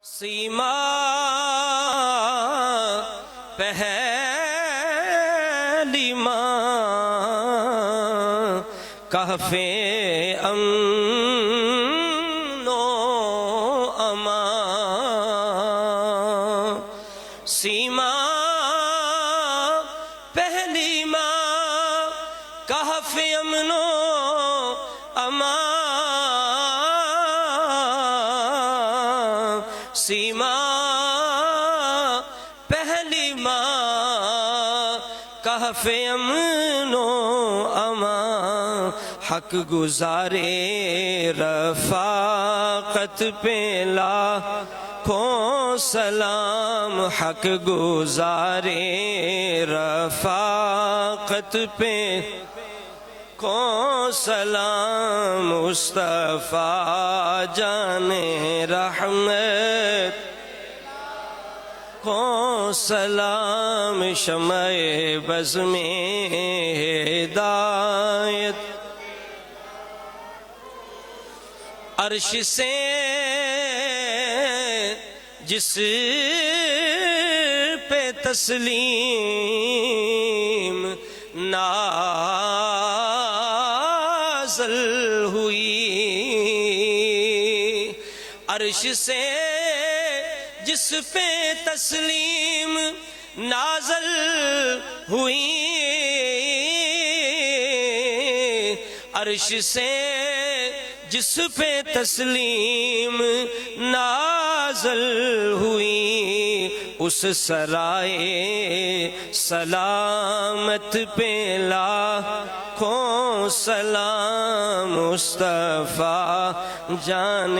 سیما پہلی ماں کہف امن و امان، سیما پہلی ماں کہف امن و امان، سیما پہلی ماں کہف امن و امان، حق گزارے رفاقت پہ لاکھوں سلام، حق گزارے رفاقت پہ کو سلام، مصطفیٰ جان رحمت کو سلام، شمع بز میں ہدایت عرش سے جس پہ تسلیم نازل ہوئی، عرش سے جس پہ تسلیم نازل ہوئی، عرش سے جس پہ تسلیم نازل ہوئی، اس سرائے سلامت پہ لاکھوں سلام، مصطفیٰ جان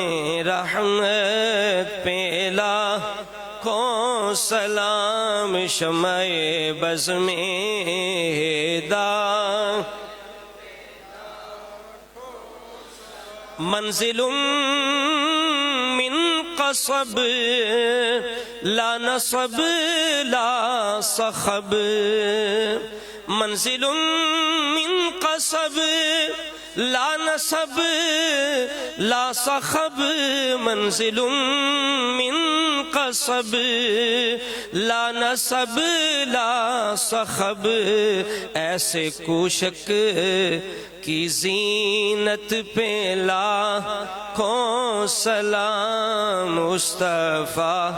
رحمت پہ لاکھوں سلام، شمع بز میں ہدایت منزل من قصب لا نصب لا صخب، منزل من قصب لا نصب لا صخب، منزل من قصب لا نصب لا صخب، ایسے کوشک کی زینت پہ لاکھوں سلام، مصطفیٰ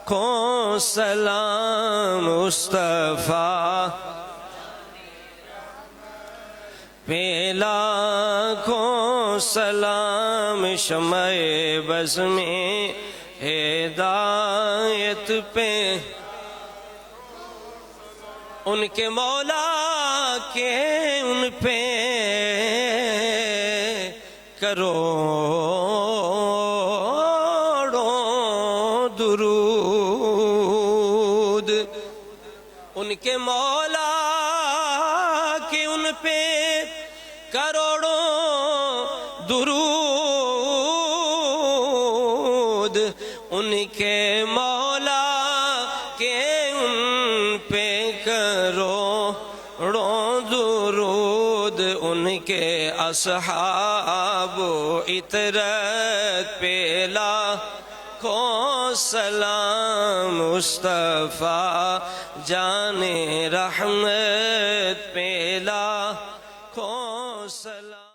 کو سلام، مصطفیٰ پہ لاکھوں سلام، شمع بز میں ہدایت پہ ان کے مولا کے ان پہ کروڑوں درود، ان کے مولا کے ان پہ کروڑوں درود، ان کے مولا کے ان پہ کروڑوں درود، ان کے اصحاب و اطرت پہ لاکھوں سلام، مصطفیٰ جان رحمت پہ لاکھوں